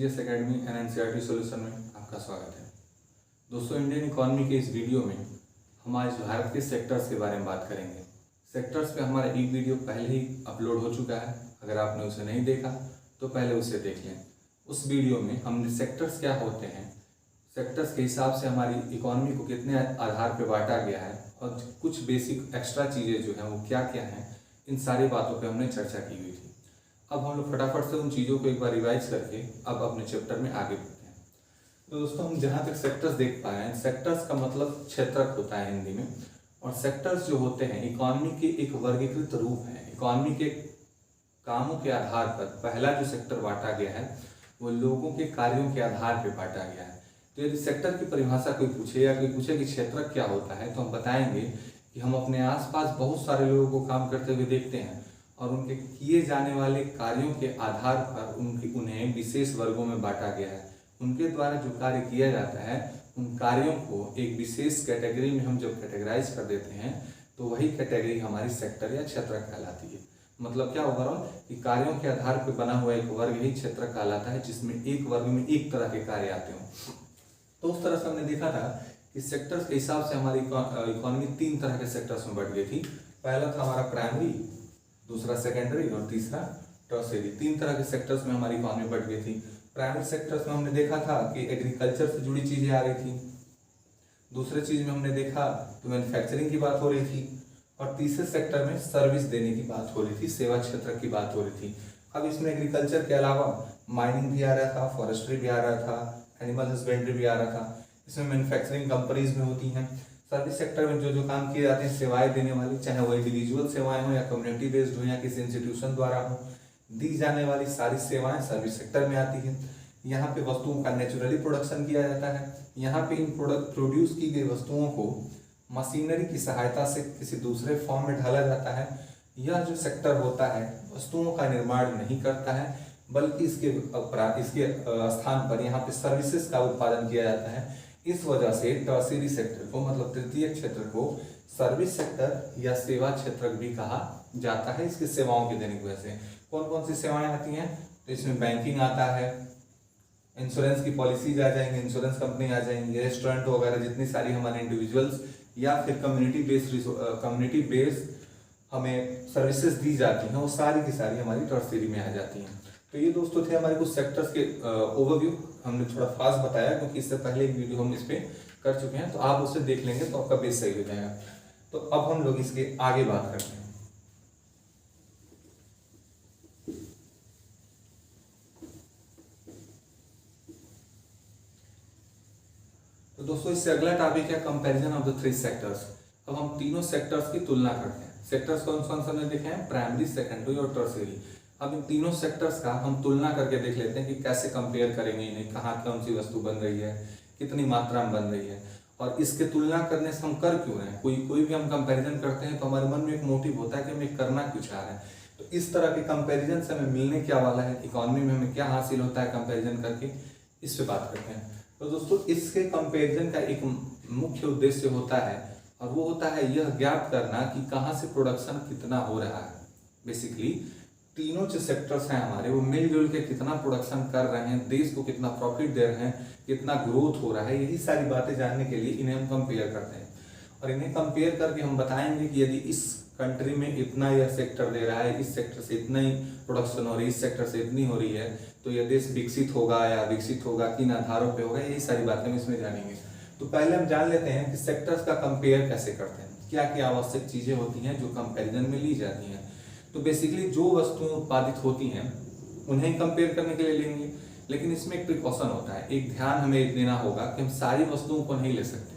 GS academy and NCERT solution में आपका स्वागत है। दोस्तों, इंडियन इकोनॉमी के इस वीडियो में हम आज भारत के सेक्टर्स के बारे में बात करेंगे। सेक्टर्स पे हमारा एक वीडियो पहले ही अपलोड हो चुका है, अगर आपने उसे नहीं देखा तो पहले उसे देख लें। उस वीडियो में हमने सेक्टर्स क्या होते हैं, सेक्टर्स के हिसाब से हमारी इकोनॉमी को कितने आधार पर बांटा गया है और कुछ बेसिक एक्स्ट्रा चीज़ें जो हैं वो क्या क्या हैं, इन सारी बातों पर हमने चर्चा की हुई थी। अब हम लोग फटाफट से उन चीज़ों को एक बार रिवाइज करके अब अपने चैप्टर में आगे बढ़ते हैं। तो दोस्तों, हम जहाँ तक सेक्टर्स देख पाए हैं, सेक्टर्स का मतलब क्षेत्रक होता है हिंदी में, और सेक्टर्स जो होते हैं इकोनॉमी के एक वर्गीकृत रूप है। इकोनॉमी के कामों के आधार पर पहला जो सेक्टर बांटा गया है वो लोगों के कार्यों के आधार पर बांटा गया है। तो यदि सेक्टर की परिभाषा कोई पूछे या कोई पूछे कि क्षेत्रक क्या होता है, तो हम बताएंगे कि हम अपने आसपास बहुत सारे लोगों को काम करते हुए देखते हैं और उनके किए जाने वाले कार्यों के आधार पर उन्हें विशेष वर्गों में बांटा गया है। उनके द्वारा जो कार्य किया जाता है उन कार्यों को एक विशेष कैटेगरी में हम जब कैटेगराइज कर देते हैं तो वही कैटेगरी हमारी सेक्टर या क्षेत्र कहलाती है। मतलब क्या ओवरऑल कि कार्यों के आधार पर बना हुआ एक वर्ग ही क्षेत्र कहलाता है, जिसमें एक वर्ग में एक तरह के कार्य आते हों। तो उस तरह से हमने देखा था कि सेक्टर्स के हिसाब से हमारी इकोनॉमी तीन तरह के सेक्टर्स में बढ़ गई थी। पहला था हमारा प्राइमरी, दूसरा सेकेंडरी और तीसरा टर्शियरी। तीन तरह के सेक्टर्स में हमारी इकोनॉमी बढ़ गई थी। प्राइमरी सेक्टर्स में हमने देखा था कि एग्रीकल्चर से जुड़ी चीजें आ रही थी, दूसरे चीज में हमने देखा तो मैन्युफैक्चरिंग की बात हो रही थी, और तीसरे सेक्टर में सर्विस देने की बात हो रही थी, सेवा क्षेत्र की बात हो रही थी। अब इसमें एग्रीकल्चर के अलावा माइनिंग भी आ रहा था, फॉरेस्ट्री भी आ रहा था, एनिमल हस्बेंड्री भी आ रहा था। इसमें मैन्युफैक्चरिंग कंपनीज में होती हैं। सर्विस सेक्टर में जो काम किए जाते हैं, सेवाएं देने वाली, चाहे वो इंडिविजुअल सेवाएं हो या कम्युनिटी बेस्ड हो या किसी इंस्टीट्यूशन द्वारा हो, दी जाने वाली सारी सेवाएं सर्विस सेक्टर में आती है। यहाँ पे वस्तुओं का नेचुरली प्रोडक्शन किया जाता है। यहाँ पे इन प्रोड्यूस की गई वस्तुओं को मशीनरी की सहायता से किसी दूसरे फॉर्म में ढाला जाता है। यह जो सेक्टर होता है वस्तुओं का निर्माण नहीं करता है, बल्कि इसके स्थान पर यहाँ पे सर्विसेज का उत्पादन किया जाता है। इस वजह से टर्शियरी सेक्टर को, मतलब तृतीय क्षेत्र को, सर्विस सेक्टर या सेवा क्षेत्र भी कहा जाता है, इसकी सेवाओं के देने की वजह से। कौन कौन सी सेवाएं आती हैं, तो इसमें बैंकिंग आता है, इंश्योरेंस की पॉलिसीज आ जाएंगे, इंश्योरेंस कंपनी आ जाएंगी, रेस्टोरेंट वगैरह जितनी सारी हमारे इंडिविजुअल्स या फिर कम्युनिटी बेस्ड हमें सर्विसेज दी जाती हैं, वो सारी की सारी हमारी टर्शियरी में आ जाती हैं। तो ये दोस्तों थे हमारे कुछ सेक्टर्स के ओवरव्यू। हमने थोड़ा फास्ट बताया क्योंकि इससे पहले एक वीडियो हम इस पे कर चुके हैं, तो आप उसे देख लेंगे तो आपका बेस सही हो जाएगा। तो अब हम लोग इसके आगे बात करते हैं। तो दोस्तों, इससे अगला टॉपिक है comparison of the three sectors. अब हम तीनों सेक्टर्स की तुलना करते हैं। सेक्टर्स कौन कौन से हमने देखे हैं, प्राइमरी, सेकेंडरी और टर्शियरी। अब इन तीनों सेक्टर्स का हम तुलना करके देख लेते हैं कि कैसे कंपेयर करेंगे इन्हें, कहाँ कौन सी वस्तु बन रही है, कितनी मात्रा में बन रही है, और इसके तुलना करने से हम कर क्यों रहे हैं। कोई भी हम कंपैरिजन करते हैं तो हमारे मन में एक मोटिव होता है कि हमें करना क्यों चाह रहे हैं। तो इस तरह के कंपैरिजन से हमें मिलने क्या वाला है, इकोनॉमी में हमें क्या हासिल होता है कंपैरिजन करके, इस पे बात करते हैं। तो दोस्तों, इसके कंपैरिजन का एक मुख्य उद्देश्य होता है, और वो होता है यह ज्ञात करना कि कहाँ से प्रोडक्शन कितना हो रहा है। बेसिकली तीनों जो सेक्टर्स हैं हमारे, वो मिलजुल के कितना प्रोडक्शन कर रहे हैं, देश को कितना प्रॉफिट दे रहे हैं, कितना ग्रोथ हो रहा है, यही सारी बातें जानने के लिए इन्हें हम कंपेयर करते हैं। और इन्हें कंपेयर करके हम बताएंगे कि यदि इस कंट्री में इतना यह सेक्टर दे रहा है, इस सेक्टर से इतना ही प्रोडक्शन हो रही है, इस सेक्टर से इतनी हो रही है, तो यह देश विकसित होगा या विकसित होगा, किन आधारों पर होगा, यही सारी बातें हम इसमें जानेंगे। तो पहले हम जान लेते हैं कि सेक्टर्स का कंपेयर कैसे करते हैं, क्या क्या आवश्यक चीजें होती हैं जो कंपेरिजन में ली जाती हैं। तो बेसिकली जो वस्तुएं उत्पादित होती हैं उन्हें कंपेयर करने के लिए लेंगे, लेकिन इसमें एक प्रिकॉशन होता है, एक ध्यान हमें देना होगा कि हम सारी वस्तुओं को नहीं ले सकते।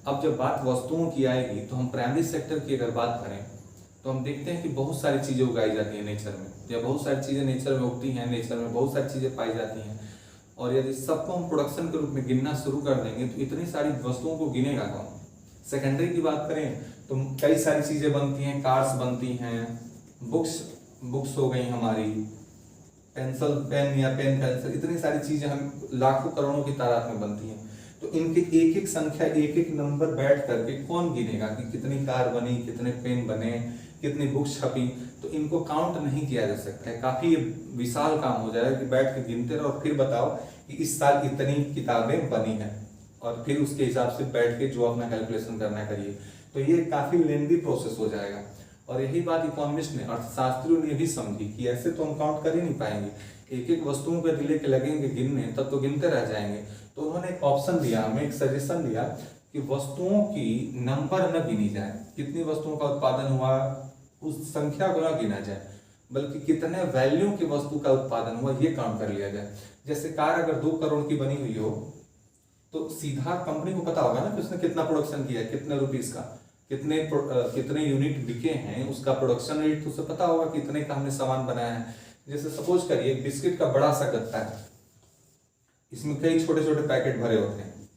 अब जब बात वस्तुओं की आएगी तो हम प्राइमरी सेक्टर की अगर बात करें तो हम देखते हैं कि बहुत सारी चीजें उगाई जाती हैं नेचर में, या बहुत सारी चीजें नेचर में उगती हैं, नेचर में बहुत सारी चीजें पाई जाती हैं। और यदि सबको हम प्रोडक्शन के रूप में गिनना शुरू कर देंगे तो इतनी सारी वस्तुओं को गिनेगा कौन। सेकेंडरी की बात करें तो कई सारी चीजें बनती हैं, कार्स बनती हैं, बुक्स हो गई हमारी, पेंसिल पेन या पेन पेंसिल, इतनी सारी चीजें हम लाखों करोड़ों की तादाद में बनती हैं। तो इनके एक एक संख्या, एक एक नंबर बैठ करके कौन गिनेगा कि कितनी कार बनी, कितने पेन बने, कितनी बुक्स छपी, तो इनको काउंट नहीं किया जा सकता है। काफी विशाल काम हो जाएगा कि बैठ के गिनते रहो और फिर बताओ कि इस साल इतनी किताबें बनी हैं, और फिर उसके हिसाब से बैठ के जो अपना कैलकुलेशन करना करिए। तो ये काफी लेंदी प्रोसेस हो जाएगा। और यही बात इकोनॉमिस्ट ने, अर्थशास्त्रियों ने भी समझी कि ऐसे तो हम काउंट कर ही नहीं पाएंगे, एक एक वस्तुओं पे दिले के लगेंगे गिनने, तब तो गिनते रह जाएंगे। तो उन्होंने एक ऑप्शन दिया, हमें एक सजेशन दिया कि वस्तुओं की नंबर न गिनी जाए, कितनी वस्तुओं का उत्पादन हुआ उस संख्या को न गिना जाए, बल्कि कितने वैल्यू की वस्तु का उत्पादन हुआ ये काउंट कर लिया जाए। जैसे कार अगर 2 करोड़ की बनी हुई हो, तो सीधा कंपनी को पता होगा ना कि उसने कितना प्रोडक्शन किया है, कितने रुपीस का, कितने यूनिट बिके हैं, उसका प्रोडक्शन रेट तो उसे पता होगा कि इतने का हमने सामान बनाया है। जैसे सपोज करिए एक बिस्किट का बड़ा सा गत्ता है, इसमें कई छोटे छोटे पैकेट भरे होते हैं,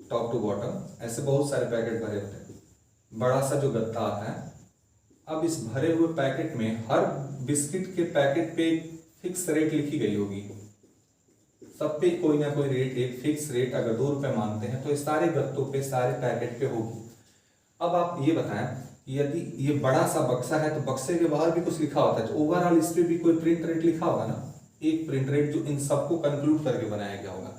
टॉप टू बॉटम ऐसे बहुत सारे पैकेट भरे होते हैं, बड़ा सा जो गत्ता आता है। अब इस भरे हुए पैकेट में हर बिस्किट के पैकेट पे फिक्स रेट लिखी गई होगी, सब पे कोई ना कोई रेट, एक फिक्स रेट अगर 2 रुपए मानते हैं तो इस सारे गत्तों पे, सारे पैकेट पे होगी। अब आप ये बताएं, यदि ये बड़ा सा बक्सा है तो बक्से के बाहर भी कुछ लिखा होता है, तो ओवरऑल इस पे भी कोई प्रिंट रेट लिखा होगा ना, एक प्रिंट रेट जो इन सबको कंक्लूड करके बनाया गया होगा।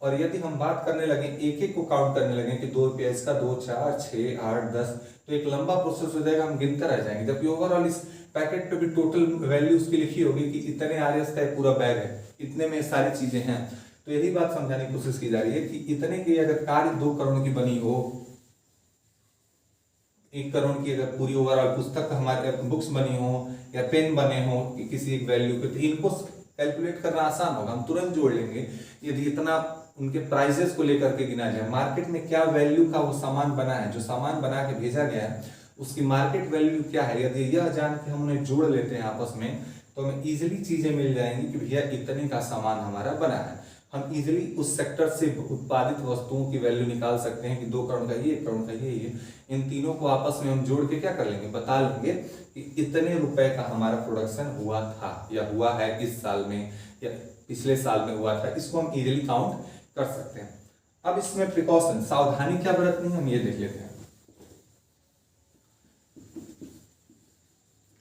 और यदि हम बात करने लगे, एक एक को काउंट करने लगे कि 2 रुपया इसका, 2, 4, 6, 8, 10, तो एक लंबा प्रोसेस हो जाएगा, हम गिनते रह जाएंगे। जबकि ओवरऑल इस पैकेट पे भी टोटल वैल्यू उसकी लिखी होगी कि इतने आरएस का पूरा बैग है, इतने में सारी चीजें हैं। तो यही बात समझाने की कोशिश की जा रही है कि इतने की अगर कार 2 करोड़ की बनी हो, 1 करोड़ की अगर पूरी ओवरऑल पुस्तक हमारे बुक्स बनी हो या पेन बने हो किसी एक वैल्यू पे, तो इनको कैलकुलेट करना आसान होगा, हम तुरंत जोड़ लेंगे। यदि इतना उनके प्राइजेस को लेकर के गिना जाए, मार्केट में क्या वैल्यू का वो सामान बना है, जो सामान बना के भेजा गया है उसकी मार्केट वैल्यू क्या है, यदि यह जान के हम उन्हें जोड़ लेते हैं आपस में, तो हमें इजिली चीजें मिल जाएंगी कि भैया इतने का सामान हमारा बना है। हम इजिली उस सेक्टर से उत्पादित वस्तुओं की वैल्यू निकाल सकते हैं कि 2 करोड़ का ये, 1 करोड़ का ये। इन तीनों को आपस में हम जोड़ के क्या कर लेंगे, बता लेंगे कि इतने रुपए का हमारा प्रोडक्शन हुआ था या हुआ है इस साल में या पिछले साल में हुआ था। इसको हम इजिली काउंट कर सकते हैं। अब इसमें प्रिकॉशन, सावधानी क्या बरतनी है, हम ये देख लेते हैं।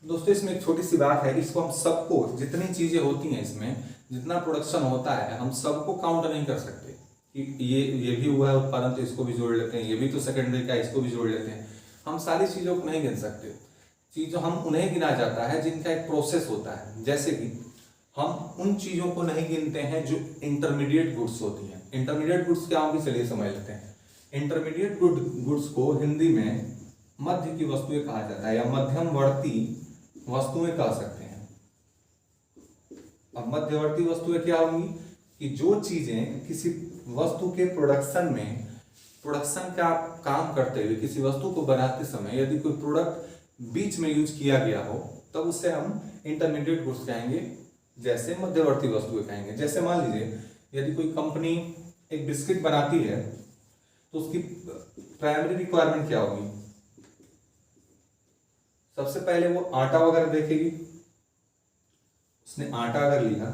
दोस्तों इसमें एक छोटी सी बात है, इसको हम सबको, जितनी चीजें होती हैं इसमें, जितना प्रोडक्शन होता है, हम सबको काउंट नहीं कर सकते कि ये भी हुआ है उत्पादन तो इसको भी जोड़ लेते हैं, ये भी तो सेकेंडरी का, इसको भी जोड़ लेते हैं। हम सारी चीजों को नहीं गिन सकते। चीजों हम उन्हें गिना जाता है जिनका एक प्रोसेस होता है। जैसे कि हम उन चीजों को नहीं गिनते हैं जो इंटरमीडिएट गुड्स होती हैं। इंटरमीडिएट गुड्स क्या होंगी, चलिए समझ लेते हैं। इंटरमीडिएट गुड्स को हिंदी में मध्य की वस्तुएं कहा जाता है या मध्यमवर्ती वस्तुएं कह सकते हैं। अब मध्यवर्ती वस्तुएं क्या होंगी कि जो चीजें किसी वस्तु के प्रोडक्शन का काम करते हुए, किसी वस्तु को बनाते समय यदि कोई प्रोडक्ट बीच में यूज किया गया हो, तब उससे हम इंटरमीडिएट गुड्स कहेंगे, जैसे मध्यवर्ती वस्तुएं कहेंगे। जैसे मान लीजिए यदि कोई कंपनी एक बिस्किट बनाती है तो उसकी प्राइमरी रिक्वायरमेंट क्या होगी, सबसे पहले वो आटा वगैरह देखेगी। उसने आटा अगर लिया,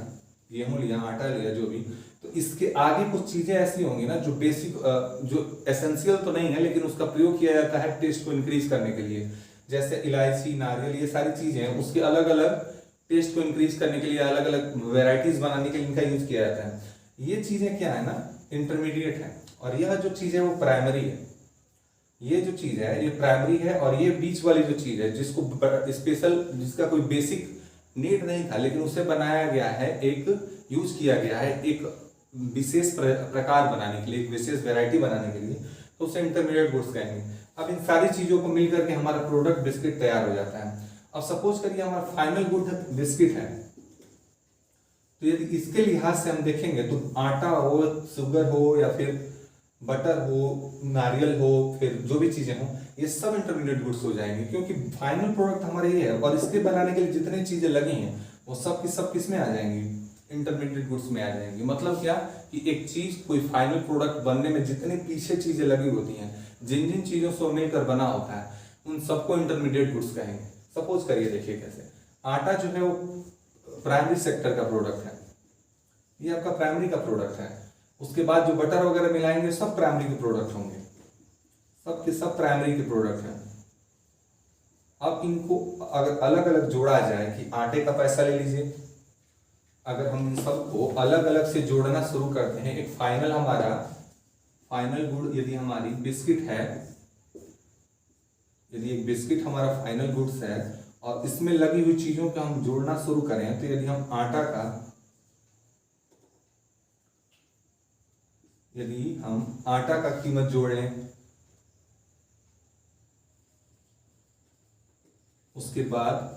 गेहूं लिया, आटा लिया, जो भी, तो इसके आगे कुछ चीजें ऐसी होंगी ना जो बेसिक, जो एसेंशियल तो नहीं है लेकिन उसका प्रयोग किया जाता है टेस्ट को इंक्रीज करने के लिए। जैसे इलायची, नारियल, ये सारी चीजें उसके अलग अलग टेस्ट को इंक्रीज करने के लिए, अलग अलग वेराइटीज बनाने के लिए इनका यूज किया जाता है। ये चीजें क्या है ना, इंटरमीडिएट है, और यह जो चीज है वो प्राइमरी है। ये जो चीज है ये प्राइमरी है, और ये बीच वाली जो चीज है जिसको स्पेशल, जिसका कोई बेसिक नीड नहीं था लेकिन उसे बनाया गया है, एक यूज किया गया है एक विशेष प्रकार बनाने के लिए, एक विशेष वैरायटी बनाने के लिए, तो उसे इंटरमीडिएट गुड्स कहेंगे। अब इन सारी चीजों को मिलकर के हमारा प्रोडक्ट बिस्किट तैयार हो जाता है। अब सपोज करिए हमारा फाइनल गुड बिस्किट है, तो यदि इसके लिहाज से हम देखेंगे तो आटा हो, शुगर हो, या फिर बटर हो, नारियल हो, फिर जो भी चीजें हो, ये सब इंटरमीडिएट गुड्स हो जाएंगे, क्योंकि फाइनल प्रोडक्ट हमारे ये है। और इसके बनाने के लिए जितनी चीजें लगी हैं वो सब की सब किस में आ जाएंगी, इंटरमीडिएट गुड्स में आ जाएंगी। मतलब क्या कि एक चीज, कोई फाइनल प्रोडक्ट बनने में जितनी पीछे चीजें लगी होती हैं, जिन जिन चीजों से मिलकर बना होता है, उन सबको इंटरमीडिएट गुड्स कहेंगे। सपोज करिए, देखिए कैसे आटा जो है वो प्राइमरी सेक्टर का प्रोडक्ट है, ये आपका प्राइमरी का प्रोडक्ट है। उसके बाद जो बटर वगैरह मिलाएंगे सब प्राइमरी के प्रोडक्ट होंगे, सब के सब प्राइमरी के प्रोडक्ट हैं। अब इनको अगर अलग अलग जोड़ा जाए कि आटे का पैसा ले लीजिए, अगर हम इन सबको अलग अलग से जोड़ना शुरू करते हैं, एक फाइनल हमारा फाइनल गुड यदि हमारी बिस्किट है, यदि एक बिस्किट हमारा फाइनल गुड्स है और इसमें लगी हुई चीजों को हम जोड़ना शुरू करें, तो यदि हम आटा का कीमत जोड़ें, उसके बाद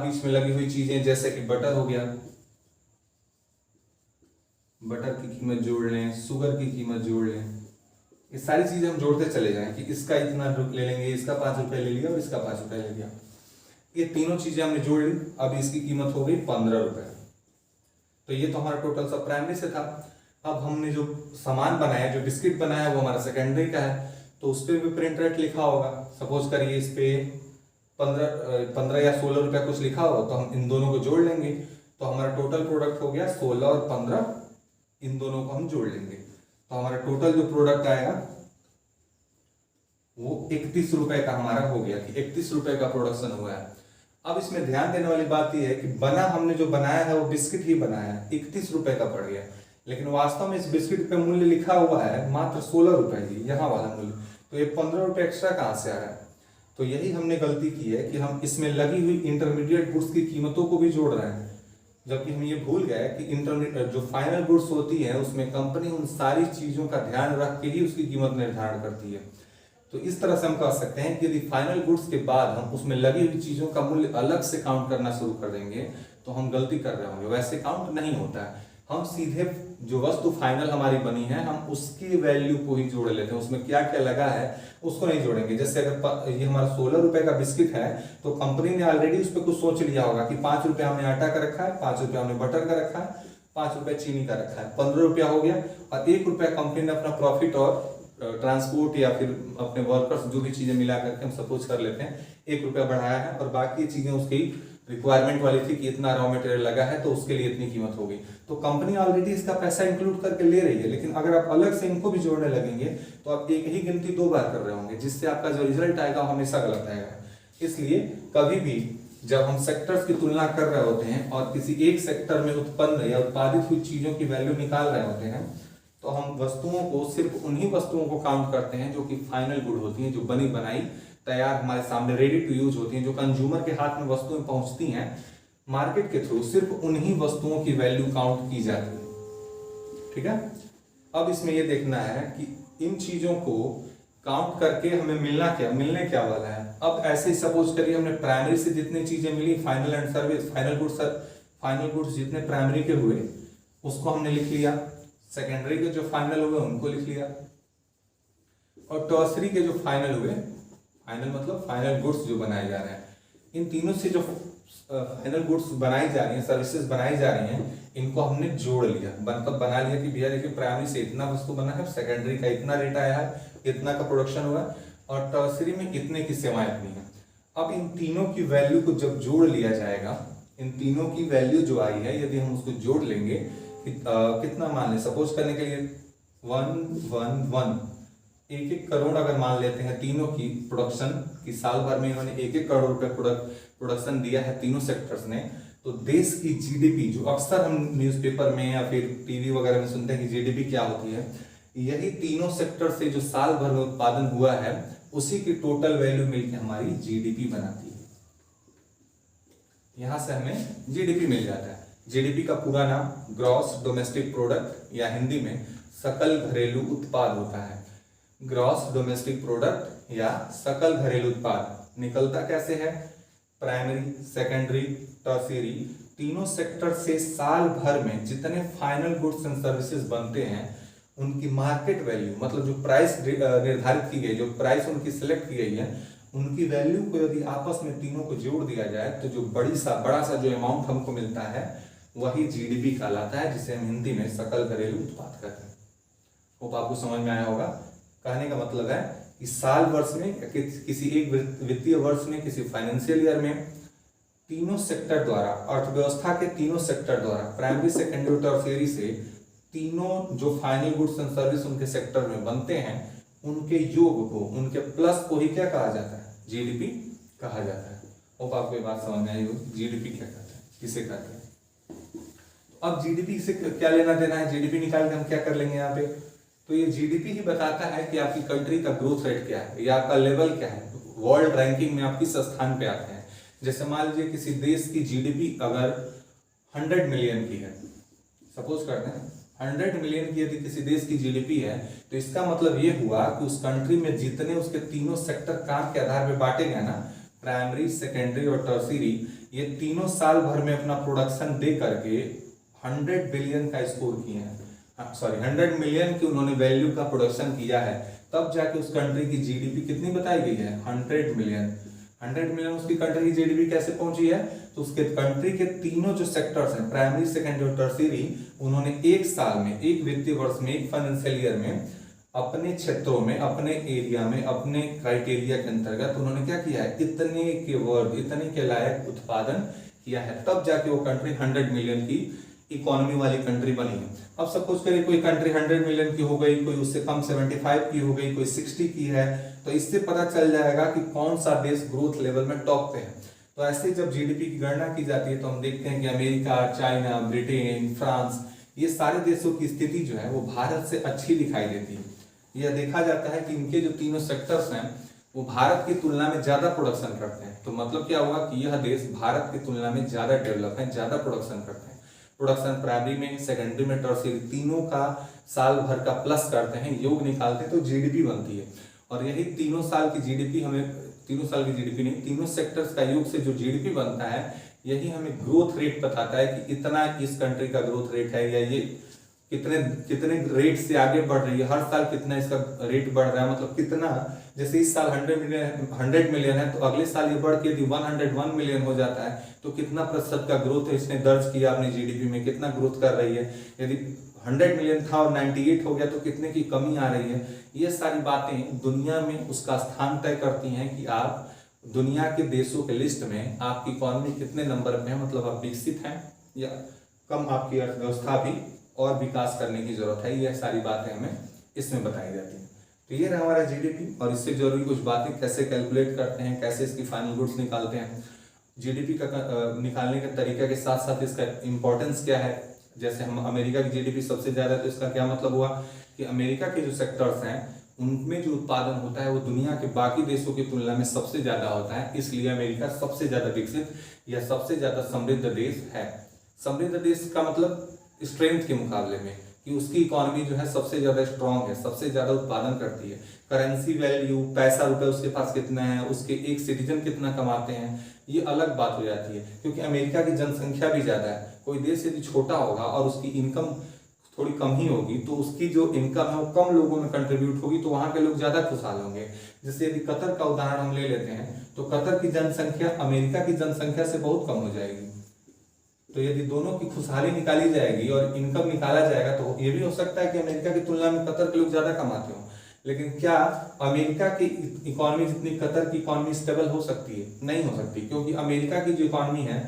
बीच में लगी हुई चीजें जैसे कि बटर हो गया, बटर की कीमत जोड़ लें, शुगर की कीमत जोड़ लें, ये सारी चीजें हम जोड़ते चले जाएं कि इसका इतना ले लेंगे, इसका 5 रुपए ले लिया और इसका 5 रुपए ले लिया, ये तीनों चीजें हमने जोड़ ली। अब इसकी कीमत हो गई 15 रुपए। तो ये तो हमारा टोटल सब प्राइमरी से था। अब हमने जो सामान बनाया, जो बिस्किट बनाया, वो हमारा सेकेंडरी का है, तो उस पर भी प्रिंट रेट लिखा होगा। सपोज करिए इस पे 15 या 16 रुपया कुछ लिखा हो, तो हम इन दोनों को जोड़ लेंगे, तो हमारा टोटल प्रोडक्ट हो गया 16 और 15, इन दोनों को हम जोड़ लेंगे, तो हमारा टोटल जो प्रोडक्ट आएगा वो 31 रुपए का हमारा हो गया कि 31 रुपए का प्रोडक्शन हुआ है। अब इसमें ध्यान देने वाली बात यह है कि हमने जो बनाया है वो बिस्किट ही बनाया है, 31 रुपए का पड़ गया, लेकिन वास्तव में इस बिस्किट पे मूल्य लिखा हुआ है मात्र 16 रुपए ही, यहाँ वाला मूल्य, तो ये 15 रुपए एक्स्ट्रा कहाँ से आ रहा है? तो यही हमने गलती की है कि हम इसमें लगी हुई इंटरमीडिएट गुड्स की कीमतों को भी जोड़ रहे हैं, जबकि हम ये भूल गए कि इंटरमीडिएट जो फाइनल गुड्स होती है उसमें कंपनी उन सारी चीजों का ध्यान रख के ही उसकी कीमत निर्धारण करती है। तो इस तरह से हम कह सकते हैं कि यदि फाइनल गुड्स के बाद हम उसमें लगी हुई चीजों का मूल्य अलग से काउंट करना शुरू कर देंगे तो हम गलती कर रहे होंगे। वैसे काउंट नहीं होता है, हम सीधे जो वस्तु फाइनल हमारी बनी है हम उसकी वैल्यू को ही जोड़ लेते हैं, उसमें क्या क्या लगा है उसको नहीं जोड़ेंगे। जैसे अगर ये हमारा 16 रुपए का बिस्किट है तो कंपनी ने ऑलरेडी उस पर कुछ सोच लिया होगा कि 5 रुपए हमने आटा का रखा है, 5 रुपए हमने बटर का रखा है, 5 रुपए चीनी का रखा है, 15 रुपया हो गया, और 1 रुपया कंपनी ने अपना प्रॉफिट और ट्रांसपोर्ट या फिर अपने वर्कर्स जो भी चीजें मिला करके हम सपोज कर लेते हैं 1 रुपया बढ़ाया है, और बाकी चीजें उसकी रिक्वायरमेंट वाली थी कि इतना रॉ मटेरियल लगा है तो उसके लिए इतनी कीमत हो गई। तो कंपनी ऑलरेडी इसका पैसा इंक्लूड करके ले रही है, लेकिन अगर आप अलग से इनको भी जोड़ने लगेंगे तो आप एक ही गिनती 2 बार कर रहे होंगे, जिससे आपका जो रिजल्ट आएगा वो हमेशा गलत आएगा। इसलिए कभी भी जब हम सेक्टर्स की तुलना कर रहे होते हैं और किसी एक सेक्टर में उत्पन्न या उत्पादित हुई चीजों की वैल्यू निकाल रहे होते हैं, तो हम वस्तुओं को सिर्फ उन्हीं वस्तुओं को काउंट करते हैं जो कि फाइनल गुड होती हैं, जो बनी बनाई तैयार हमारे सामने रेडी टू यूज होती हैं, जो कंज्यूमर के हाथ में वस्तुएं पहुंचती हैं मार्केट के थ्रू, सिर्फ उन्हीं वस्तुओं की वैल्यू काउंट की जाती है। ठीक है, अब इसमें यह देखना है कि इन चीजों को काउंट करके हमें मिलने क्या वाला है। अब ऐसे सपोज करिए हमने प्राइमरी से जितनी चीजें मिली, final and service, final goods जितने प्राइमरी के हुए उसको हमने लिख लिया, सेकेंडरी के जो फाइनल हुए उनको लिख लिया, और टर्सरी के जो फाइनल हुए, फाइनल मतलब फाइनल गुड्स जो बनाए जा रहे हैं, इन तीनों से जो फाइनल गुड्स बनाई जा रही हैं, सर्विसेज बनाई जा रही हैं, इनको हमने जोड़ लिया, बना लिया कि भैया देखिए प्राइमरी से इतना वस्तु बना है, सेकेंडरी का इतना रेट आया है, इतना का प्रोडक्शन हुआ है, और टर्सरी में इतने की सेवाएं अपनी है। अब इन तीनों की वैल्यू को जब जोड़ लिया जाएगा, इन तीनों की वैल्यू जो आई है यदि हम उसको जोड़ लेंगे, कितना मान लें, सपोज करने के लिए 111 1 करोड़ अगर मान लेते हैं तीनों की प्रोडक्शन की, साल भर में इन्होंने 1 करोड़ रुपए प्रोडक्शन दिया है तीनों सेक्टर्स ने, तो देश की जीडीपी, जो अक्सर हम न्यूज़पेपर में या फिर टीवी वगैरह में सुनते हैं कि जीडीपी क्या होती है, यही तीनों सेक्टर से जो साल भर में उत्पादन हुआ है उसी की टोटल वैल्यू मिलकर हमारी जीडीपी बनाती है। यहां से हमें जीडीपी मिल जाता है। जीडीपी का पूरा नाम ग्रॉस डोमेस्टिक प्रोडक्ट या हिंदी में सकल घरेलू उत्पाद होता है। ग्रॉस डोमेस्टिक प्रोडक्ट या सकल घरेलू उत्पाद निकलता कैसे है? प्राइमरी, सेकेंडरी, टर्शियरी तीनों सेक्टर से साल भर में जितने फाइनल गुड्स एंड सर्विसेज बनते हैं उनकी मार्केट वैल्यू, मतलब जो प्राइस निर्धारित की गई, जो प्राइस उनकी सिलेक्ट की गई है, उनकी वैल्यू को यदि आपस में तीनों को जोड़ दिया जाए तो जो बड़ा सा जो अमाउंट हमको मिलता है वही जीडीपी कहलाता है, जिसे हम हिंदी में सकल घरेलू उत्पाद कहते हैं। होप आपको समझ में आया होगा। कहने का मतलब है कि साल वर्ष में, किसी एक वित्तीय वर्ष में, किसी फाइनेंशियल ईयर में तीनों सेक्टर द्वारा, अर्थव्यवस्था के तीनों सेक्टर द्वारा, प्राइमरी, सेकेंडरी और टर्शियरी से तीनों जो फाइनल गुड्स एंड सर्विस उनके सेक्टर में बनते हैं, उनके योग को, उनके प्लस को ही क्या कहा जाता है? जीडीपी कहा जाता है। होप आपको ये बात समझ में आई होगी, जीडीपी क्या कहते हैं, किसे कहते हैं। अब जीडीपी से क्या लेना देना है, जीडीपी निकाल के हम क्या कर लेंगे यहाँ पे, तो ये जीडीपी ही बताता है कि आपकी कंट्री का ग्रोथ रेट क्या है या आपका लेवल क्या है, वर्ल्ड रैंकिंग में आप किस स्थान पे आते हैं। जैसे मान लीजिए किसी देश की जीडीपी अगर 100 मिलियन की है, सपोज करते हैं 100 मिलियन की यदि किसी देश की जीडीपी है, तो इसका मतलब ये हुआ कि उस कंट्री में जितने उसके तीनों सेक्टर काम के आधार पर बांटे गए ना, प्राइमरी, सेकेंडरी और टर्शियरी, ये तीनों साल भर में अपना प्रोडक्शन दे करके 100 बिलियन का स्कोर किए हैं, 100 मिलियन की उन्होंने वैल्यू का प्रोडक्शन किया है, तब जाके उस कंट्री की जीडीपी कितनी बताई गई है, 100 मिलियन। 100 मिलियन उसकी कंट्री की जीडीपी कैसे पहुंची है, तो उसके कंट्री के तीनों जो सेक्टर्स हैं, प्राइमरी, सेकेंडरी और टर्शियरी, उन्होंने एक साल में, एक वित्तीय वर्ष में, एक फाइनेंशियल ईयर में अपने क्षेत्रों में, अपने एरिया में, अपने क्राइटेरिया के अंतर्गत उन्होंने क्या किया है, इतने के वर्ग, इतने के लायक उत्पादन किया है, तब जाके वो कंट्री 100 मिलियन की इकोनॉमी वाली कंट्री बनी है। अब सपोज करिए कोई कंट्री 100 मिलियन की हो गई, कोई उससे कम 75 की हो गई, कोई 60 की है, तो इससे पता चल जाएगा कि कौन सा देश ग्रोथ लेवल में टॉप पे है। तो ऐसे जब जीडीपी की गणना की जाती है तो हम देखते हैं कि अमेरिका, चाइना, ब्रिटेन, फ्रांस, ये सारे देशों की स्थिति जो है वो भारत से अच्छी दिखाई देती है। यह देखा जाता है कि इनके जो तीनों सेक्टर्स हैं वो भारत की तुलना में ज्यादा प्रोडक्शन करते हैं। तो मतलब क्या हुआ कि यह देश भारत की तुलना में ज्यादा डेवलप है, ज्यादा प्रोडक्शन करते हैं। प्रोडक्शन प्राइमरी में, सेकेंडरी में, टर्शियरी, तीनों का साल भर का प्लस करते हैं, योग निकालते हैं तो जीडीपी बनती है। और यही तीनों साल की जीडीपी हमें, तीनों साल की जीडीपी नहीं, तीनों सेक्टर्स का योग से जो जीडीपी बनता है, यही हमें ग्रोथ रेट बताता है कि इतना इस कंट्री का ग्रोथ रेट है, या ये कितने रेट से आगे बढ़ रही है, हर साल कितना इसका रेट बढ़ रहा है, मतलब कितना, जैसे इस साल 100 मिलियन है तो अगले साल ये बढ़ के यदि 101 मिलियन हो जाता है तो कितना प्रतिशत का ग्रोथ है इसने दर्ज किया अपनी जीडीपी में, कितना ग्रोथ कर रही है। यदि 100 मिलियन था और 98 हो गया तो कितने की कमी आ रही है। ये सारी बातें दुनिया में उसका स्थान तय करती हैं कि आप दुनिया के देशों के लिस्ट में आपकी इकोनॉमी कितने नंबर पे है, मतलब आप विकसित हैं या कम, आपकी अर्थव्यवस्था भी और विकास करने की जरूरत है। यह सारी बातें हमें इसमें बताई जाती हैं। तो ये रहा हमारा जीडीपी, और इससे जरूरी कुछ बातें कैसे कैलकुलेट करते हैं, कैसे इसकी फाइनल गुड्स निकालते हैं, जीडीपी का निकालने के तरीके के साथ साथ इसका इंपॉर्टेंस क्या है। जैसे हम अमेरिका की जीडीपी सबसे ज्यादा, तो इसका क्या मतलब हुआ कि अमेरिका के जो सेक्टर्स हैं उनमें जो उत्पादन होता है वो दुनिया के बाकी देशों की तुलना में सबसे ज्यादा होता है, इसलिए अमेरिका सबसे ज्यादा विकसित या सबसे ज्यादा समृद्ध देश है। समृद्ध देश का मतलब स्ट्रेंथ के मुकाबले में कि उसकी इकोनॉमी जो है सबसे ज्यादा स्ट्रांग है, सबसे ज्यादा उत्पादन करती है। करेंसी वैल्यू, पैसा रुपए उसके पास कितना है, उसके एक सिटीजन कितना कमाते हैं, ये अलग बात हो जाती है, क्योंकि अमेरिका की जनसंख्या भी ज्यादा है। कोई देश यदि छोटा होगा और उसकी इनकम थोड़ी कम ही होगी तो उसकी जो इनकम है वो कम लोगों में कंट्रीब्यूट होगी, तो वहां के लोग ज्यादा खुशहाल होंगे। जैसे यदि कतर का उदाहरण हम ले लेते हैं तो कतर की जनसंख्या अमेरिका की जनसंख्या से बहुत कम हो जाएगी। तो यदि दोनों की खुशहाली निकाली जाएगी और इनकम निकाला जाएगा तो ये भी हो सकता है कि अमेरिका की तुलना में कतर के लोग ज्यादा कमाते हो। लेकिन क्या अमेरिका की इकोनॉमी जितनी कतर की इकोनॉमी स्टेबल हो सकती है? नहीं हो सकती, क्योंकि अमेरिका की जो इकोनॉमी है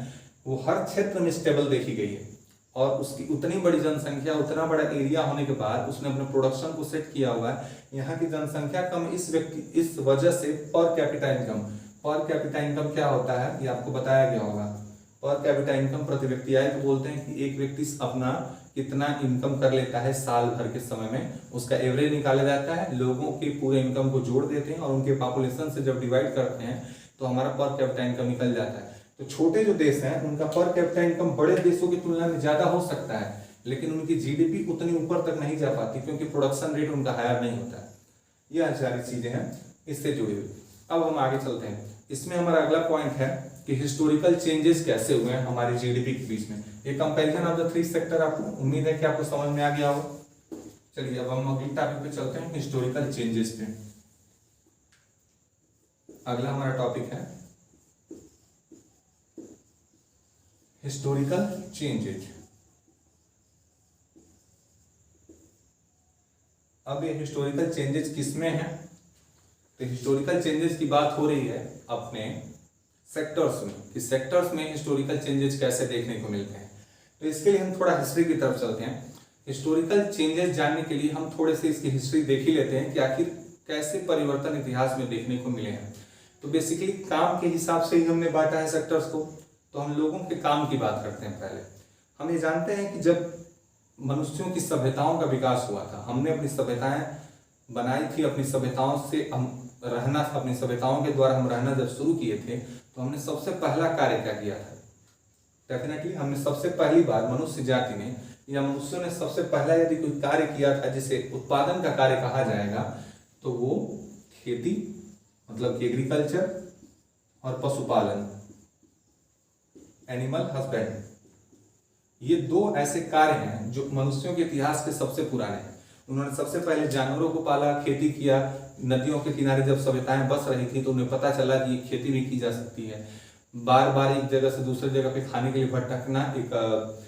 वो हर क्षेत्र में स्टेबल देखी गई है, और उसकी उतनी बड़ी जनसंख्या, उतना बड़ा एरिया होने के बाद उसने अपने प्रोडक्शन को सेट किया हुआ है। यहाँ की जनसंख्या कम इस वजह से पर कैपिटा इनकम क्या होता है ये आपको बताया गया होगा। पर कैपिटा इनकम प्रति व्यक्ति आए तो बोलते हैं कि एक व्यक्ति अपना कितना इनकम कर लेता है साल भर के समय में, उसका एवरेज निकाला जाता है, लोगों के पूरे इनकम को जोड़ देते हैं और उनके पॉपुलेशन से जब डिवाइड करते हैं तो हमारा पर कैपिटा इनकम निकल जाता है। तो छोटे जो देश हैं उनका पर कैपिटा इनकम बड़े देशों की तुलना में ज्यादा हो सकता है, लेकिन उनकी जीडीपी उतनी ऊपर तक नहीं जा पाती, क्योंकि प्रोडक्शन रेट उनका हायर नहीं होता है। ये सारी चीजें हैं इससे जुड़ी हुई। अब हम आगे चलते हैं। इसमें हमारा अगला पॉइंट है कि हिस्टोरिकल चेंजेस कैसे हुए हैं हमारी जीडीपी के बीच में। ये comparison of the three sector, आपको उम्मीद है कि आपको समझ में आ गया हो। चलिए अब हम अगले टॉपिक पे चलते हैं, हिस्टोरिकल चेंजेस पे। अगला हमारा टॉपिक है हिस्टोरिकल चेंजेज। अब ये हिस्टोरिकल चेंजेस किसमें है? तो हिस्टोरिकल चेंजेस की बात हो रही है अपने सेक्टर्स में, कि सेक्टर्स में हिस्टोरिकल चेंजेस कैसे देखने को मिलते हैं। तो इसके लिए हम थोड़ा हिस्ट्री की तरफ चलते हैं। हिस्टोरिकल चेंजेस जानने के लिए हम थोड़े से इसकी हिस्ट्री देख ही लेते हैं कि आखिर कैसे परिवर्तन इतिहास में देखने को मिले हैं। तो बेसिकली काम के हिसाब से ही हमने बांटा है सेक्टर्स को। तो हम लोगों के काम की बात करते हैं। पहले हम ये जानते हैं कि जब मनुष्यों की सभ्यताओं का विकास हुआ था, हमने अपनी सभ्यताएं बनाई थी, अपनी सभ्यताओं से हम रहना, अपनी सभ्यताओं के द्वारा हम रहना जब शुरू किए थे, तो हमने सबसे पहला कार्य क्या किया था? डेफिनेटली हमने सबसे पहली बार मनुष्य जाति ने या मनुष्यों ने सबसे पहला यदि कोई कार्य किया था जिसे उत्पादन का कार्य कहा जाएगा, तो वो खेती मतलब कि एग्रीकल्चर और पशुपालन, एनिमल हस्बेंड। ये दो ऐसे कार्य हैं जो मनुष्यों के इतिहास के सबसे पुराने हैं। उन्होंने सबसे पहले जानवरों को पाला, खेती किया। नदियों के किनारे जब सभ्यताएं बस रही थी तो उन्हें पता चला कि खेती भी की जा सकती है। बार बार एक जगह से दूसरे जगह पे खाने के लिए भटकना, एक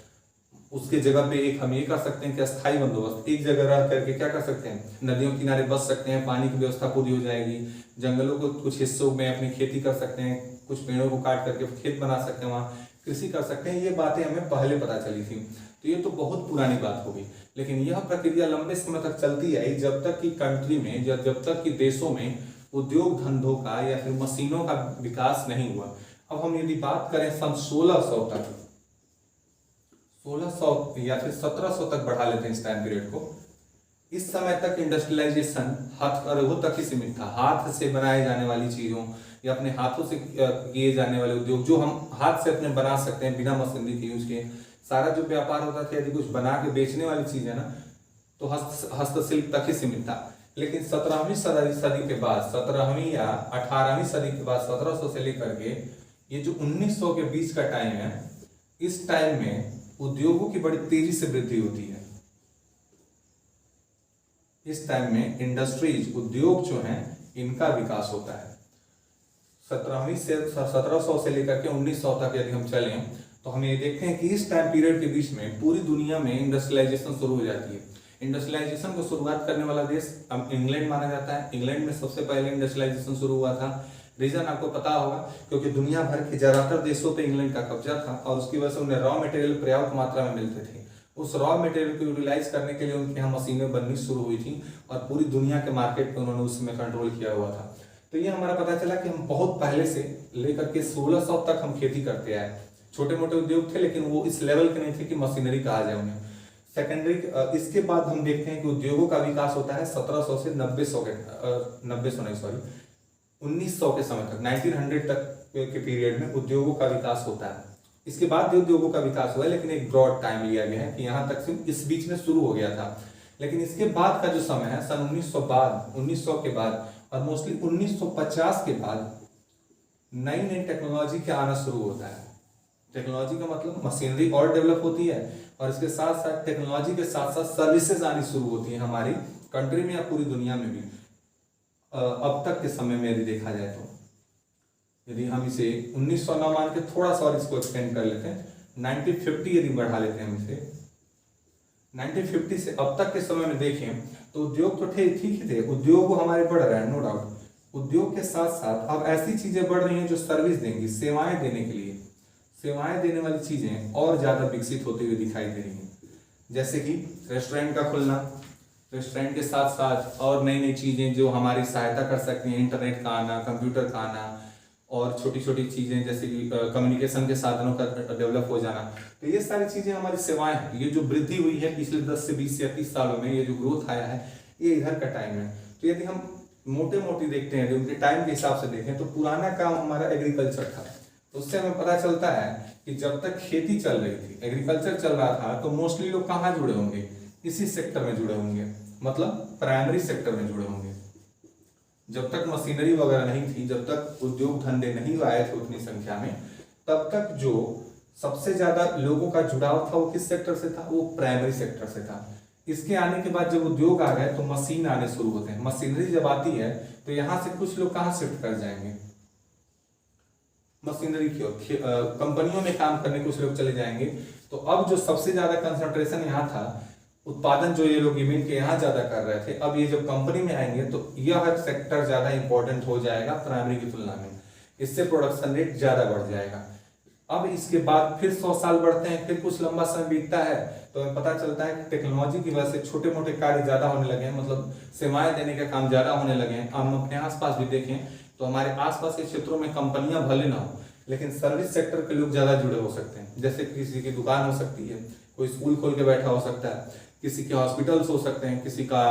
उसके जगह पे एक हम ये कर सकते हैं कि अस्थायी बंदोबस्त, एक जगह रह करके क्या कर सकते हैं, नदियों किनारे बस सकते हैं, पानी की व्यवस्था पूरी हो जाएगी। जंगलों को कुछ हिस्सों में अपनी खेती कर सकते हैं, कुछ पेड़ों को काट करके खेत बना सकते हैं, वहाँ कृषि कर सकते हैं। ये बातें हमें पहले पता चली थी। तो ये तो बहुत पुरानी बात होगी, लेकिन यह प्रक्रिया लंबे समय तक चलती आई जब तक कि कंट्री में जब तक कि देशों में उद्योग धंधों का या फिर मशीनों का विकास नहीं हुआ। अब हम यदि बात करें सन 1600 तक, 1600 या फिर 1700 तक बढ़ा लेते हैं इस टाइम पीरियड को। इस समय तक इंडस्ट्रियलाइजेशन हाथ तक ही सीमित था। हाथ से बनाए जाने वाली चीजों या अपने हाथों से किए जाने वाले उद्योग जो हम हाथ से अपने बना सकते हैं बिना मशीनरी के यूज के, सारा जो व्यापार होता था, यदि कुछ बना के बेचने वाली चीज है ना, तो हस्तशिल्प तक ही सीमित था। लेकिन 17वीं सदी के बाद, 17वीं या 18वीं सदी के बाद, 1700 से लेकर के ये जो 1900 के बीच का टाइम है, इस टाइम में उद्योगों की बड़ी तेजी से वृद्धि होती है। इस टाइम में इंडस्ट्रीज, उद्योग जो हैं, इनका विकास होता है। 1700 से लेकर के 1900 तक यदि हम चलें तो हम ये देखते हैं कि इस टाइम पीरियड के बीच में पूरी दुनिया में इंडस्ट्रियलाइजेशन शुरू हो जाती है। इंडस्ट्रियलाइजेशन को शुरुआत करने वाला देश अब इंग्लैंड माना जाता है। इंग्लैंड में सबसे पहले इंडस्ट्रियलाइजेशन शुरू हुआ था। रीजन आपको पता होगा, क्योंकि दुनिया भर के ज्यादातर देशों पे इंग्लैंड का कब्जा था और उसकी वजह से उन्हें रॉ मटेरियल पर्याप्त मात्रा में मिलते थे। उस रॉ मटेरियल को यूटिलाइज करने के लिए उनके यहाँ मशीनें बननी शुरू हुई थी और पूरी दुनिया के मार्केट पे उन्होंने उसमें कंट्रोल किया हुआ था। तो ये हमारा पता चला कि हम बहुत पहले से लेकर के 1600 तक हम खेती करते आए। छोटे मोटे उद्योग थे लेकिन वो इस लेवल के नहीं थे कि मशीनरी कहा जाए उन्हें। सेकेंडरी इसके बाद हम देखते हैं कि उद्योगों का विकास होता है 1700 से 1900 के समय तक, 1900 तक के पीरियड में उद्योगों का विकास होता है। इसके बाद भी उद्योगों का विकास हुआ है, लेकिन एक ब्रॉड टाइम लिया गया है कि यहाँ तक सिर्फ इस बीच में शुरू हो गया था। लेकिन इसके बाद का जो समय है सन 1900 के बाद और मोस्टली 1950 के बाद नई नई टेक्नोलॉजी के आना शुरू होता है। टेक्नोलॉजी का मतलब मशीनरी और डेवलप होती है और इसके साथ साथ टेक्नोलॉजी के साथ साथ सर्विसेज आनी शुरू होती है हमारी कंट्री में या पूरी दुनिया में भी। अब तक के समय में यदि देखा जाए तो, यदि हम इसे 1900 ना मान के थोड़ा सा और इसको एक्सटेंड कर लेते हैं, 1950 यदि बढ़ा लेते हैं हम इसे, 1950 से अब तक के समय में देखें तो उद्योग तो ठीक ही थे, उद्योग हमारे बढ़ रहे हैं, नो डाउट। उद्योग के साथ साथ अब ऐसी चीजें बढ़ रही हैं जो सर्विस देंगी, सेवाएं देने के लिए, सेवाएं देने वाली चीजें और ज्यादा विकसित होती हुई दिखाई दे रही हैं। जैसे कि रेस्टोरेंट का खुलना, रेस्टोरेंट के साथ साथ और नई नई चीजें जो हमारी सहायता कर सकती हैं, इंटरनेट का आना, कंप्यूटर का आना और छोटी छोटी चीजें जैसे कि कम्युनिकेशन के साधनों का डेवलप हो जाना। तो ये सारी चीजें हमारी सेवाएं हैं। ये जो वृद्धि हुई है पिछले 10 से 20 या 30 सालों में, ये जो ग्रोथ आया है, ये इधर का टाइम है। तो यदि हम मोटे मोटी देखते हैं, उनके टाइम के हिसाब से देखें तो पुराना काम हमारा एग्रीकल्चर था। तो उससे हमें पता चलता है कि जब तक खेती चल रही थी, एग्रीकल्चर चल रहा था, तो मोस्टली लोग कहाँ जुड़े होंगे, इसी सेक्टर में जुड़े होंगे, मतलब प्राइमरी सेक्टर में जुड़े होंगे। जब तक मशीनरी वगैरह नहीं थी, जब तक उद्योग धंधे नहीं आए थे उतनी संख्या में, तब तक जो सबसे ज्यादा लोगों का जुड़ाव था वो किस सेक्टर से था, वो प्राइमरी सेक्टर से था। इसके आने के बाद जब उद्योग आ गए तो मशीन आने शुरू होते हैं। मशीनरी जब आती है तो यहाँ से कुछ लोग कहाँ शिफ्ट कर जाएंगे, मशीनरी की ओर, कंपनियों में काम करने कुछ लोग चले जाएंगे। तो अब जो सबसे ज्यादा कंसंट्रेशन यहाँ था, उत्पादन जो ये लोग इवेंट के यहाँ ज्यादा कर रहे थे, अब ये जब कंपनी में आएंगे तो यह सेक्टर ज्यादा इंपॉर्टेंट हो जाएगा प्राइमरी की तुलना में। इससे प्रोडक्शन रेट ज्यादा बढ़ जाएगा। अब इसके बाद फिर 100 साल बढ़ते हैं, फिर कुछ लंबा समय बीतता है तो हमें पता चलता है कि टेक्नोलॉजी की वजह से छोटे मोटे कार्य ज्यादा होने लगे हैं, मतलब सेवाएं देने का काम ज्यादा होने लगे हैं। हम अपने आसपास भी देखें तो हमारे आसपास के क्षेत्रों में कंपनियां भले ना हो, लेकिन सर्विस सेक्टर के लोग ज़्यादा जुड़े हो सकते हैं। जैसे किसी की दुकान हो सकती है, कोई स्कूल खोल के बैठा हो सकता है, किसी के हॉस्पिटल्स हो सकते हैं, किसी का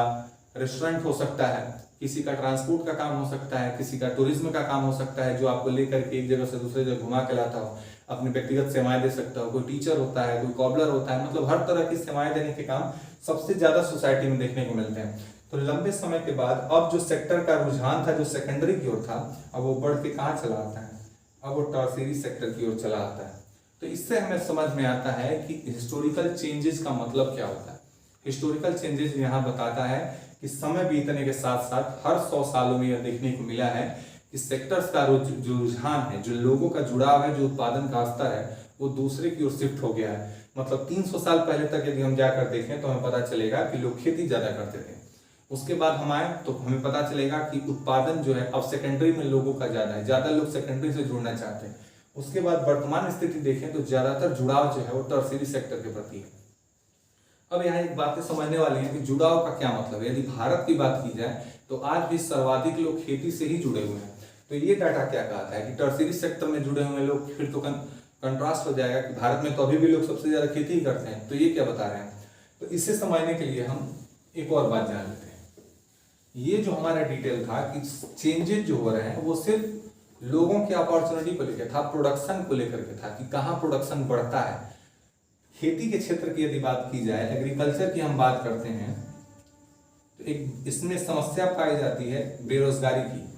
रेस्टोरेंट हो सकता है, किसी का ट्रांसपोर्ट का काम हो सकता है, किसी का टूरिज्म का काम हो सकता है, जो आपको लेकर के एक जगह से दूसरे जगह घुमा के लाता हो, अपनी व्यक्तिगत सेवाएं दे सकता हो। कोई टीचर होता है, कोई कॉबलर होता है, मतलब हर तरह की सेवाएं देने के काम सबसे ज्यादा सोसाइटी में देखने को मिलते हैं। तो लंबे समय के बाद अब जो सेक्टर का रुझान था, जो सेकेंडरी की ओर था, अब वो बढ़ के कहाँ चला आता है, अब वो टर्शियरी सेक्टर की ओर चला आता है। तो इससे हमें समझ में आता है कि हिस्टोरिकल चेंजेस का मतलब क्या होता है। हिस्टोरिकल चेंजेस यहाँ बताता है कि समय बीतने के साथ साथ हर 100 सालों में यह देखने को मिला है कि सेक्टर्स का जो रुझान है, जो लोगों का जुड़ाव है, जो उत्पादन का स्तर है, वो दूसरे की ओर शिफ्ट हो गया है। मतलब 300 साल पहले तक यदि हम जाकर देखें तो हमें पता चलेगा कि लोग खेती ज्यादा करते थे। उसके बाद हम आए तो हमें पता चलेगा कि उत्पादन जो है अब सेकेंडरी में लोगों का ज्यादा है, ज्यादा लोग सेकेंडरी से जुड़ना चाहते हैं। उसके बाद वर्तमान स्थिति देखें तो ज्यादातर जुड़ाव जो है वो टर्शियरी सेक्टर के प्रति है। अब यहाँ एक बातें समझने वाली हैं कि जुड़ाव का क्या मतलब है। यदि भारत की बात की जाए तो आज भी सर्वाधिक लोग खेती से ही जुड़े हुए हैं। तो ये डाटा क्या कहता है कि टर्शियरी सेक्टर में जुड़े हुए लोग, फिर तो कंट्रास्ट हो जाएगा कि भारत में तो अभी भी लोग सबसे ज्यादा खेती ही करते हैं। तो ये क्या बता रहे हैं, तो इसे समझने के लिए हम एक और बात जान लेते हैं। ये जो हमारा डिटेल था कि चेंजेस जो हो रहे हैं वो सिर्फ लोगों की अपॉर्चुनिटी को लेकर था, प्रोडक्शन को लेकर के था कि कहाँ प्रोडक्शन बढ़ता है। खेती के क्षेत्र की यदि बात की जाए, एग्रीकल्चर की हम बात करते हैं, तो एक इसमें समस्या पाई जाती है बेरोजगारी की।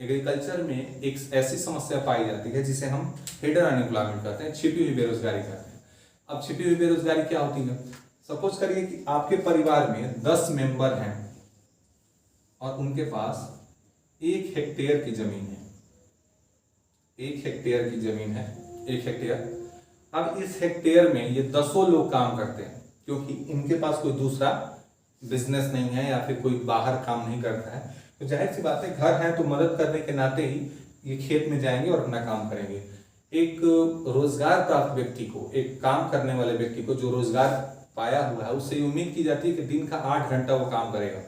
एग्रीकल्चर में एक ऐसी समस्या पाई जाती है जिसे हम हिडन अनएम्प्लॉयमेंट कहते हैं, छिपी हुई बेरोजगारी कहते हैं। अब छिपी हुई बेरोजगारी क्या होती है, सपोज करिए कि आपके परिवार में 10 मेंबर हैं और उनके पास 1 हेक्टेयर की जमीन है। 1 हेक्टेयर की जमीन है, 1 हेक्टेयर। अब इस हेक्टेयर में ये 10 लोग काम करते हैं, क्योंकि इनके पास कोई दूसरा बिजनेस नहीं है या फिर कोई बाहर काम नहीं करता है। तो जाहिर सी बात है, घर है तो मदद करने के नाते ही ये खेत में जाएंगे और अपना काम करेंगे। एक रोजगार प्राप्त व्यक्ति को, एक काम करने वाले व्यक्ति को जो रोजगार पाया हुआ है, उससे उम्मीद की जाती है कि दिन का 8 घंटा वो काम करेगा।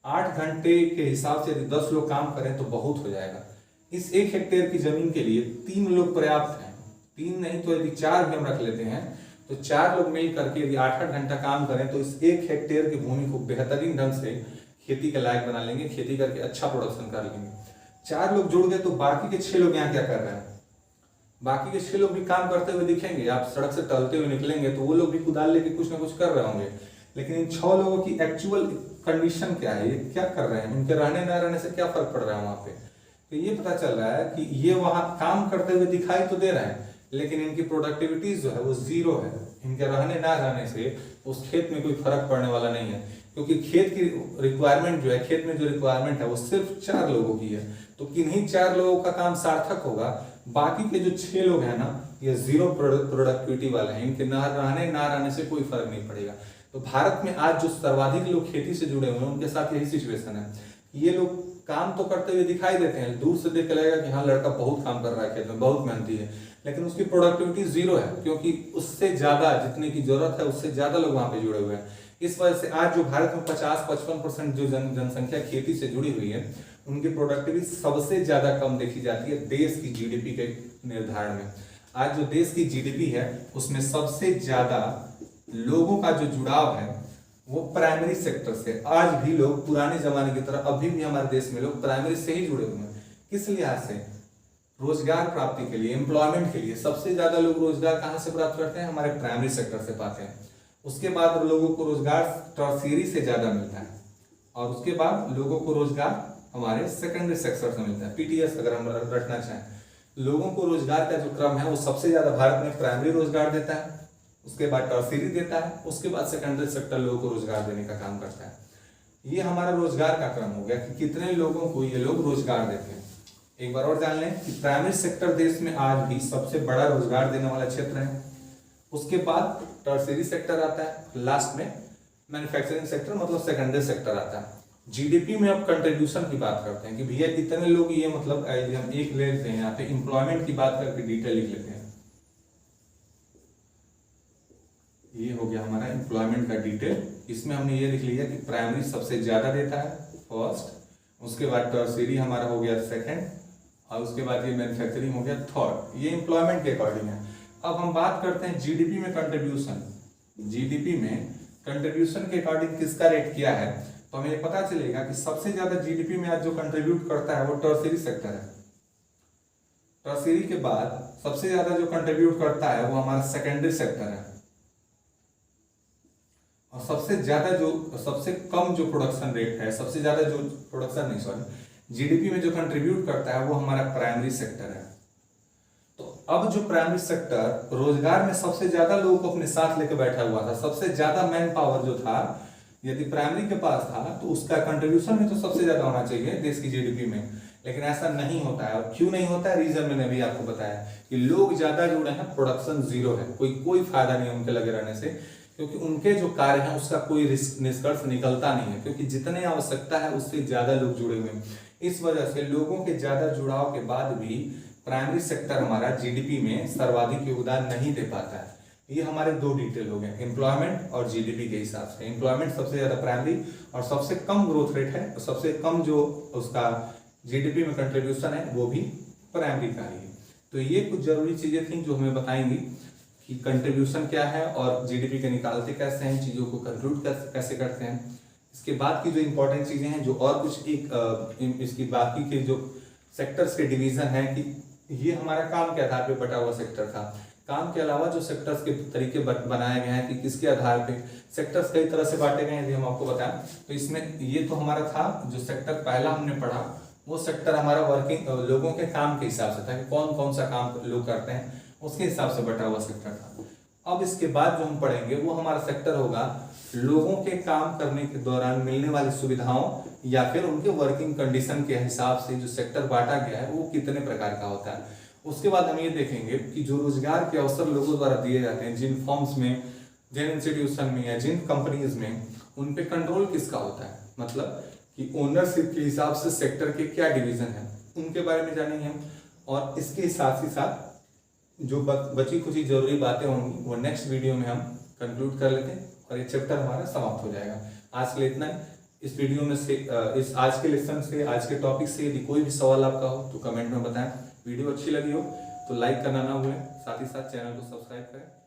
8 घंटे के हिसाब से यदि 10 लोग काम करें तो बहुत हो जाएगा। इस 1 हेक्टेयर की जमीन के लिए 3 लोग पर्याप्त हैं। 3 नहीं तो यदि 4 भी हम रख लेते हैं तो 4 लोग मिल करके यदि 8-8 घंटा काम करें तो इस 1 हेक्टेयर की भूमि को बेहतरीन ढंग से खेती के लायक बना लेंगे, खेती करके अच्छा प्रोडक्शन कर लेंगे। 4 लोग जुड़ गए तो बाकी के 6 लोग यहाँ क्या कर रहे हैं, बाकी के 6 लोग भी काम करते हुए दिखेंगे। आप सड़क से टहलते हुए निकलेंगे तो वो लोग भी कुदाल लेके कुछ ना कुछ कर रहे होंगे। लेकिन इन 6 लोगों की एक्चुअल कंडीशन क्या है, ये क्या कर रहे हैं, उनके रहने न रहने से क्या फर्क पड़ रहा है वहां पे। तो ये पता चल रहा है कि ये वहां काम करते हुए दिखाई तो दे रहे हैं, लेकिन इनकी प्रोडक्टिविटी जो है वो 0 है। इनके रहने ना रहने से उस खेत में कोई फर्क पड़ने वाला नहीं है, क्योंकि खेत की रिक्वायरमेंट जो है, खेत में जो रिक्वायरमेंट है वो सिर्फ 4 लोगों की है। तो किन्हीं 4 लोगों का काम सार्थक होगा, बाकी के जो 6 लोग हैं ना, ये 0 प्रोडक्टिविटी वाले हैं। इनके ना रहने से कोई फर्क नहीं पड़ेगा। तो भारत में आज जो सर्वाधिक लोग खेती से जुड़े हुए हैं उनके साथ यही सिचुएशन है। ये लोग काम तो करते हुए दिखाई देते हैं, दूर से देख के लगेगा कि हाँ लड़का बहुत काम कर रहा है खेत में, बहुत मेहनती है, लेकिन उसकी प्रोडक्टिविटी 0 है, क्योंकि उससे ज्यादा जितने की जरूरत है उससे ज्यादा लोग वहां पे जुड़े हुए हैं। इस वजह से आज जो भारत में 50-55% जो जनसंख्या खेती से जुड़ी हुई है, उनकी प्रोडक्टिविटी सबसे ज्यादा कम देखी जाती है देश की जीडीपी के निर्धारण में। आज जो देश की जीडीपी है उसमें सबसे ज्यादा लोगों का जो जुड़ाव है वो प्राइमरी सेक्टर से। आज भी लोग पुराने जमाने की तरह अभी भी हमारे देश में लोग प्राइमरी से ही जुड़े हुए हैं। किस लिहाज से, रोजगार प्राप्ति के लिए, एम्प्लॉयमेंट के लिए। सबसे ज्यादा लोग रोजगार कहां से प्राप्त करते हैं, हमारे प्राइमरी सेक्टर से पाते हैं। उसके बाद लोगों को रोजगार टर्शियरी से ज्यादा मिलता है, और उसके बाद लोगों को रोजगार हमारे सेकेंडरी सेक्टर से मिलता है। पीटीएस अगर हम रखना चाहें, लोगों को रोजगार का जो क्रम है वो सबसे ज्यादा भारत में प्राइमरी रोजगार देता है, उसके बाद टर्शियरी देता है, उसके बाद सेकेंडरी सेक्टर लोगों को रोजगार देने का काम करता है। ये हमारा रोजगार का क्रम हो गया कि कितने लोगों को ये लोग रोजगार देते हैं। एक बार और जान लें कि प्राइमरी सेक्टर देश में आज भी सबसे बड़ा रोजगार देने वाला क्षेत्र है। उसके बाद टर्शियरी सेक्टर आता है, लास्ट में मैन्युफैक्चरिंग सेक्टर मतलब सेकेंडरी सेक्टर आता है। जीडीपी में अब कंट्रीब्यूशन की बात करते हैं कि भैया कितने लोग, ये मतलब हम एक ले लेते हैं यहाँ पे एम्प्लॉयमेंट की बात करके डिटेल लिख लेते हैं। ये हो गया हमारा एम्प्लॉयमेंट का डिटेल। इसमें हमने ये लिख लिया कि प्राइमरी सबसे ज्यादा देता है फर्स्ट, उसके बाद टर्शियरी हमारा हो गया सेकंड, और उसके बाद ये मैन्युफैक्चरिंग हो गया थर्ड। ये एम्प्लॉयमेंट के अकॉर्डिंग है। अब हम बात करते हैं जीडीपी में कंट्रीब्यूशन। जीडीपी में कंट्रीब्यूशन के अकॉर्डिंग किसका रेट किया है, तो हमें पता चलेगा कि सबसे ज्यादा जीडीपी में आज जो कंट्रीब्यूट करता है वो टर्शियरी सेक्टर है। टर्शियरी के बाद सबसे ज्यादा जो कंट्रीब्यूट करता है वो हमारा सेकेंडरी सेक्टर है, और सबसे कम जो प्रोडक्शन रेट है, सबसे ज्यादा जो प्रोडक्शन नहीं सॉरी जीडीपी में जो कंट्रीब्यूट करता है वो हमारा प्राइमरी सेक्टर है। तो अब जो प्राइमरी सेक्टर रोजगार में सबसे ज्यादा लोगों को अपने साथ लेकर बैठा हुआ था, सबसे ज्यादा मैन पावर जो था यदि प्राइमरी के पास था तो उसका कंट्रीब्यूशन भी तो सबसे ज्यादा होना चाहिए देश की जीडीपी में, लेकिन ऐसा नहीं होता है। और क्यों नहीं होता है, रीजन मैंने भी आपको बताया कि लोग ज्यादा जुड़े हैं, प्रोडक्शन जीरो है, कोई फायदा नहीं उनके लगे रहने से, क्योंकि उनके जो कार्य है उसका कोई निष्कर्ष निकलता नहीं है, क्योंकि जितने आवश्यकता है उससे ज्यादा लोग जुड़े हुए हैं। इस वजह से लोगों के ज्यादा जुड़ाव के बाद भी प्राइमरी सेक्टर हमारा जीडीपी में सर्वाधिक योगदान नहीं दे पाता है। ये हमारे दो डिटेल हो गए, एम्प्लॉयमेंट और जीडीपी के हिसाब से। एम्प्लॉयमेंट सबसे ज्यादा प्राइमरी, और सबसे कम ग्रोथ रेट है, सबसे कम जो उसका जीडीपी में कंट्रीब्यूशन है वो भी प्राइमरी का ही है। तो ये कुछ जरूरी चीजें थी जो हमें बताएंगी कि कंट्रीब्यूशन क्या है और जीडीपी के निकालते कैसे हैं, चीजों को कंक्लूड कैसे करते हैं। इसके बाद की जो इंपॉर्टेंट चीजें हैं, जो और कुछ इसकी बाकी के जो सेक्टर्स के डिवीजन है कि ये हमारा काम के आधार पे बटा हुआ सेक्टर था। काम के अलावा जो सेक्टर्स के तरीके बनाए गए हैं कि किसके आधार पे सेक्टर्स कई तरह से बांटे गए हैं, यदि हम आपको बताएं तो इसमें ये तो हमारा था जो सेक्टर पहला हमने पढ़ा, वो सेक्टर हमारा वर्किंग लोगों के काम के हिसाब से था कि कौन कौन सा काम लोग करते हैं, उसके हिसाब से बटा हुआ सेक्टर था। अब इसके बाद जो हम पढ़ेंगे वो हमारा सेक्टर होगा लोगों के काम करने के दौरान मिलने वाली सुविधाओं या फिर उनके वर्किंग कंडीशन के हिसाब से जो सेक्टर बांटा गया है वो कितने प्रकार का होता है। उसके बाद हम ये देखेंगे कि जो रोजगार के अवसर लोगों द्वारा दिए जाते हैं, जिन फॉर्म्स में, जिन इंस्टीट्यूशन में या जिन कंपनीज में, उन पे कंट्रोल किसका होता है, मतलब कि ओनरशिप के हिसाब से सेक्टर के क्या डिवीजन है उनके बारे में जानेंगे हम। और इसके साथ ही साथ जो बची कुछ जरूरी बातें होंगी वो नेक्स्ट वीडियो में हम कंक्लूड कर लेते हैं और ये चैप्टर हमारा समाप्त हो जाएगा। आज के लिए इतना ही। इस वीडियो में से इस आज के लेसन से, आज के टॉपिक से यदि कोई भी सवाल आपका हो तो कमेंट में बताएं। वीडियो अच्छी लगी हो तो लाइक करना ना भूलें, साथ ही साथ चैनल को सब्सक्राइब करें।